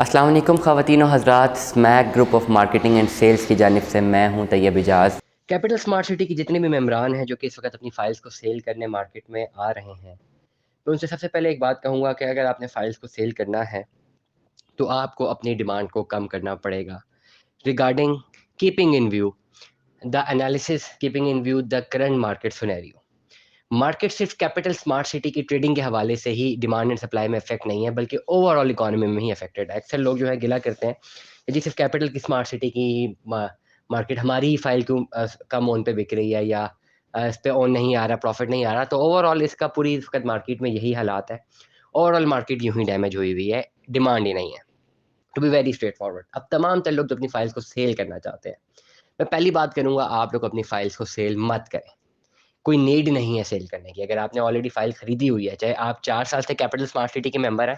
अस्सलाम वालेकुम ख़वातीन और हज़रात, Smack group of marketing and sales की जानिब से मैं हूं तैयब इजाज़। कैपिटल स्मार्ट सिटी की जितने भी मेम्बरान हैं जो कि इस वक्त अपनी फ़ाइल्स को सेल करने मार्केट में आ रहे हैं, तो उनसे सबसे पहले एक बात कहूँगा कि अगर आपने फ़ाइल्स को सेल करना है तो आपको अपनी डिमांड को कम करना पड़ेगा। Regarding keeping in view the analysis, keeping in view the current market scenario. Market सिर्फ कैपिटल स्मार्ट सिटी की ट्रेडिंग के हवाले से ही डिमांड एंड सप्लाई में इफेक्ट नहीं है, बल्कि ओवरऑल इकोनॉमी में ही अफेक्टेड है। अक्सर लोग जो है गिला करते हैं कि जी सिर्फ कैपिटल की स्मार्ट सिटी की मार्केट, हमारी ही फाइल क्यों कम ऑन पे बिक रही है, या इस पे ऑन नहीं आ रहा, प्रॉफिट नहीं आ रहा। तो ओवरऑल इसका पूरी इस वक्त मार्केट में यही हालात है। ओवरऑल मार्केट यूं ही डैमेज हुई हुई है, डिमांड ही नहीं है। To be very straightforward, अब तमाम तर लोग जो अपनी फाइल्स को सेल करना चाहते हैं, मैं पहली बात करूंगा, आप लोग अपनी फाइल्स को सेल मत करें। कोई नीड नहीं है सेल करने की। अगर आपने ऑलरेडी फाइल खरीदी हुई है, चाहे आप 4 साल से कैपिटल स्मार्ट सिटी के मेंबर हैं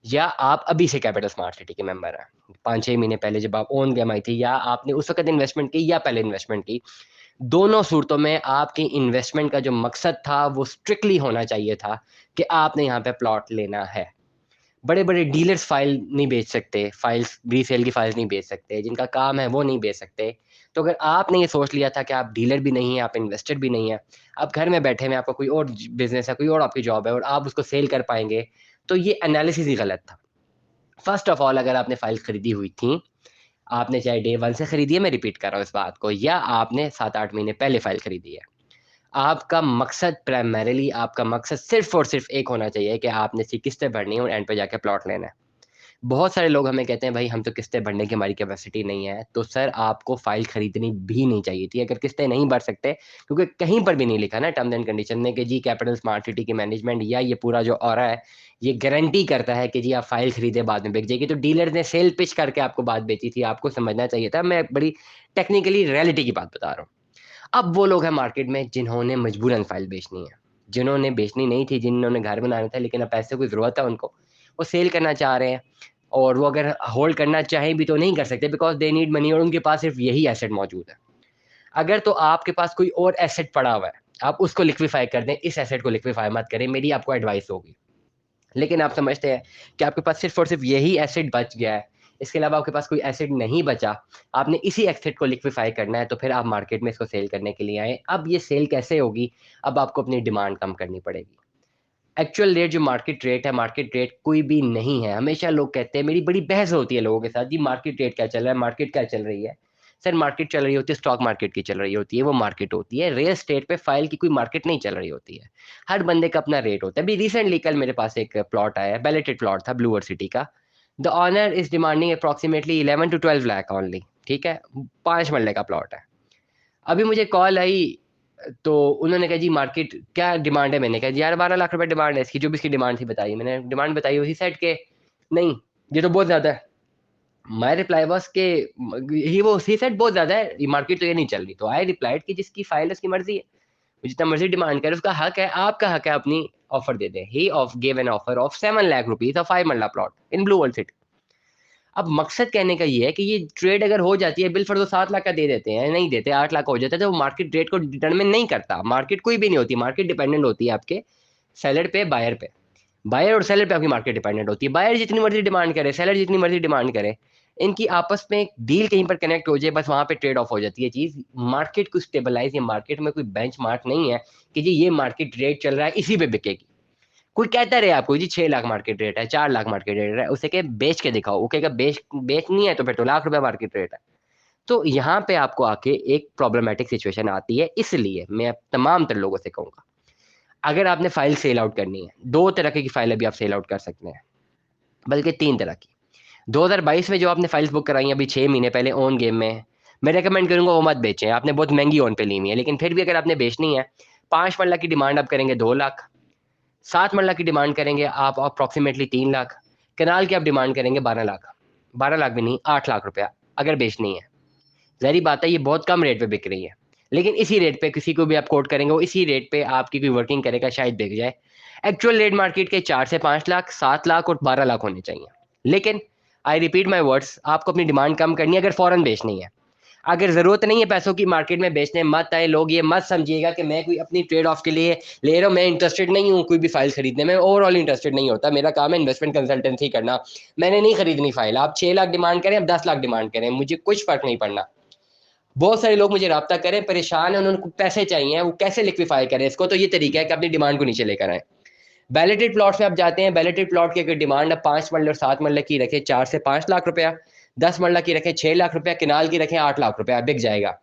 या आप अभी से कैपिटल स्मार्ट सिटी के मेंबर हैं, 5-6 महीने पहले जब आप ओन गेम आई थी, या आपने उस वक्त इन्वेस्टमेंट की या पहले इन्वेस्टमेंट की, दोनों सूरतों में आपकी इन्वेस्टमेंट का जो मकसद था वो स्ट्रिक्टली होना चाहिए था कि आपने यहाँ पे प्लॉट लेना है। बड़े-बड़े डीलर्स फाइल नहीं बेच सकते, फाइल्स रीसेल की फाइल्स नहीं बेच सकते, जिनका काम है वो नहीं बेच सकते। तो अगर आपने ये सोच लिया था कि आप डीलर भी नहीं हैं, आप इन्वेस्टर भी नहीं हैं, आप घर में बैठे हुए हैं, आपका कोई और बिज़नेस है, कोई और आपकी जॉब है और आप उसको सेल कर पाएँगे, तो ये एनालिसिस ही गलत था। फर्स्ट ऑफ ऑल, अगर आपने फाइल खरीदी हुई थी, आपने चाहे डे 1 से खरीदी है, मैं रिपीट कर रहा हूँ इस बात को, या आपने 7-8 महीने पहले फाइल खरीदी है, आपका मकसद प्राइमरीली, आपका मकसद सिर्फ़ और सिर्फ़ एक होना चाहिए कि आपने सी किस्तें भरनी है और एंड पे जाके प्लॉट लेना है। बहुत सारे लोग हमें कहते हैं भाई हम तो किस्तें भरने की हमारी कैपेसिटी नहीं है, तो सर आपको फ़ाइल खरीदनी भी नहीं चाहिए थी अगर किस्तें नहीं भर सकते, क्योंकि कहीं पर भी नहीं लिखा ना टर्म्स एंड कंडीशन में कि जी कैपिटल स्मार्ट सिटी की मैनेजमेंट या ये पूरा जो ऑरा है, ये गारंटी करता है कि जी आप फ़ाइल खरीदे बाद में बिक जाएगी। तो डीलर ने सेल पिच करके आपको बात बेची थी, आपको समझना चाहिए था। मैं बड़ी टेक्निकली रियलिटी की बात बता रहा हूँ। अब वो लोग हैं मार्केट में जिन्होंने मजबूरन फ़ाइल बेचनी है, जिन्होंने बेचनी नहीं थी, जिन्होंने घर बनाना था लेकिन अब पैसे की ज़रूरत है उनको, वो सेल करना चाह रहे हैं। और वो अगर होल्ड करना चाहें भी तो नहीं कर सकते, बिकॉज़ दे नीड मनी और उनके पास सिर्फ़ यही एसेट मौजूद है। अगर तो आपके पास कोई और एसेट पड़ा हुआ है, आप उसको लिक्विफ़ाई कर दें, इस एसेट को लिक्विफ़ाई मत करें, मेरी आपको एडवाइस होगी। लेकिन आप समझते हैं कि आपके पास सिर्फ़ और सिर्फ़ यही एसेट बच गया है, इसके अलावा आपके पास कोई एसेट नहीं बचा, आपने इसी एसेट को लिक्विफ़ाई करना है, तो फिर आप मार्केट में इसको सेल करने के लिए आए। अब ये सेल कैसे होगी? अब आपको अपनी डिमांड कम करनी पड़ेगी। एक्चुअल रेट जो मार्केट रेट है, मार्केट रेट कोई भी नहीं है। हमेशा लोग कहते हैं, मेरी बड़ी बहस होती है लोगों के साथ, जी मार्केट रेट क्या चल रहा है, मार्केट क्या चल रही है? सर मार्केट चल रही होती है, स्टॉक मार्केट की चल रही होती है, वो मार्केट होती है। रियल एस्टेट पे फाइल की कोई मार्केट नहीं चल रही होती है। हर बंदे का अपना रेट होता है। अभी रिसेंटली कल मेरे पास एक प्लॉट आया है, बैलेटेड प्लॉट था ब्लूअर सिटी का। The owner is demanding approximately 11 to 12 lakh only, ठीक है? 5 मरले का प्लॉट है। अभी मुझे कॉल आई, तो उन्होंने कहा जी मार्केट क्या डिमांड है? मैंने कहा जी यार 12 लाख रुपए डिमांड है इसकी, जो भी इसकी डिमांड थी बताई। मैंने डिमांड बताई, ही सेड के नहीं, ये तो बहुत ज़्यादा है। माय रिप्लाई वाज़ के ही सेड बहुत ज़्यादा है, ये मार्केट तो ये नहीं चल रही। तो आई रिप्लाइड कि जिसकी फाइल है उसकी मर्ज़ी है, वो जितना मर्ज़ी डिमांड करे उसका हक है, आपका हक है अपनी ऑफर दे दें। He of give an offer of 7 lakh rupees, a 5 marla plot in Blue World City. अब मकसद कहने का ये है कि ये ट्रेड अगर हो जाती है, बिल फॉर तो 7 लाख का दे देते हैं, नहीं देते 8 लाख का हो जाता है, तो वो मार्केट रेट को डिटरमिन नहीं करता। मार्केट कोई भी नहीं होती, मार्केट डिपेंडेंट होती है आपके सेलर पे, बायर पे। बायर और सेलर पे आपकी मार्केट डिपेंडेंट होती है। बायर जितनी मर्ज़ी डिमांड करे, सेलर जितनी मर्ज़ी डिमांड करे, इनकी आपस में एक डील कहीं पर कनेक्ट हो जाए, बस वहाँ पे ट्रेड ऑफ हो जाती है चीज़। मार्केट को स्टेबलाइज़, या मार्केट में कोई बेंचमार्क नहीं है कि जी ये मार्केट रेट चल रहा है, इसी पे बिकेगी। कोई कहता रहे आपको जी 6 लाख मार्केट रेट है, 4 लाख मार्केट रेट है, उसे कहे बेच के दिखाओ, वो कहेगा बेचनी है तो फिर तो लाख रुपए मार्केट रेट है। तो यहाँ पे आपको आके एक प्रॉब्लमैटिक सिचुएशन आती है, इसलिए मैं तमाम तर लोगों से कहूँगा, अगर आपने फाइल सेल आउट करनी है, 2 तरह की फाइल अभी आप सेल आउट कर सकते हैं, बल्कि 3 तरह की। 2022 में जो आपने फाइल्स बुक कराई हैं अभी 6 महीने पहले ऑन गेम में, मैं रिकमेंड करूँगा वो मत बेचें, आपने बहुत महँगी ऑन पे ली हुई है, लेकिन फिर भी अगर आपने बेचनी है, 5 मरला की डिमांड आप करेंगे 2 लाख, 7 मरला की डिमांड करेंगे आप अप्रॉक्सिमेटली 3 लाख, कनाल की आप डिमांड करेंगे 12 लाख। 12 लाख भी नहीं, 8 लाख रुपया अगर बेचनी है। ज़ाहिर-सी बात है ये बहुत कम रेट पे बिक रही है। लेकिन इसी रेट पे किसी को भी आप कोट करेंगे, वो इसी रेट पे आपकी कोई वर्किंग करेगा, शायद बिक जाए। एक्चुअल रेट मार्केट के 4 से 5 लाख, 7 लाख और 12 लाख होने चाहिए। लेकिन आई रिपीट माय वर्ड्स, आपको अपनी डिमांड कम करनी है अगर फ़ौरन बेचनी है। अगर ज़रूरत नहीं है पैसों की मार्केट में बेचने मत आए। लोग ये मत समझिएगा कि मैं कोई अपनी ट्रेड ऑफ के लिए ले रहा हूँ, मैं इंटरेस्टेड नहीं हूँ कोई भी फाइल खरीदने में, ओवरऑल इंटरेस्टेड नहीं होता। मेरा काम है इन्वेस्टमेंट कंसल्टेंसी करना, मैंने नहीं खरीदनी फाइल। आप 6 लाख डिमांड करें, आप 10 लाख डिमांड करें, मुझे कुछ फर्क नहीं पड़ना। बहुत सारे लोग मुझे रब्ता करें, परेशान है, उनको पैसे चाहिए, वो कैसे लिक्विफाई करें इसको। तो ये तरीका है कि अपनी डिमांड को नीचे लेकर आए। बैलेटेड प्लॉट्स में आप जाते हैं, बैलेटेड प्लॉट की अगर डिमांड आप 5 मरले और 7 मरले की रखें 4 से 5 लाख रुपया, 10 मरला की रखें 6 लाख रुपया, किनाल की रखें 8 लाख रुपया, बिक जाएगा।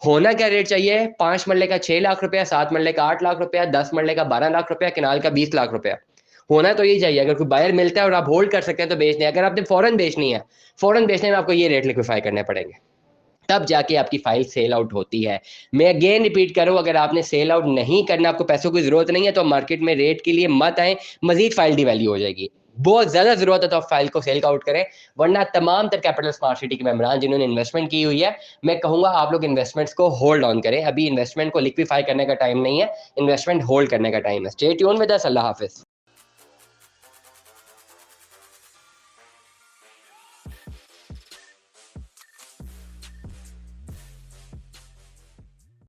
होना क्या रेट चाहिए? 5 मरले का 6 लाख रुपया, 7 मरले का 8 लाख रुपया, 10 मरले का 12 लाख रुपया, किनाल का 20 लाख रुपया। होना तो यही चाहिए। अगर कोई बायर मिलता है और आप होल्ड कर सकते हैं तो बेचने। अगर आपने फौरन बेचनी है, फौरन बेचने में आपको ये रेट लिक्विफाई करने पड़ेंगे, तब जाके आपकी फाइल सेल आउट होती है। मैं अगेन रिपीट करूं, अगर आपने सेल आउट नहीं करना, आपको पैसों की जरूरत नहीं है, तो मार्केट में रेट के लिए मत आए, मजीद फाइल डिवैल्यू हो जाएगी। बहुत ज्यादा जरूरत है तो आप फाइल को सेल आउट करें, वरना तमाम तर कैपिटल स्मार्ट सिटी के मेंबरान जिन्होंने इन्वेस्टमेंट की हुई है, मैं कहूंगा आप लोग इन्वेस्टमेंट्स को होल्ड ऑन करें। अभी इन्वेस्टमेंट को लिक्विफाई करने का टाइम नहीं है, इन्वेस्टमेंट होल्ड करने का टाइम है। Stay tune with us. Allah Hafiz.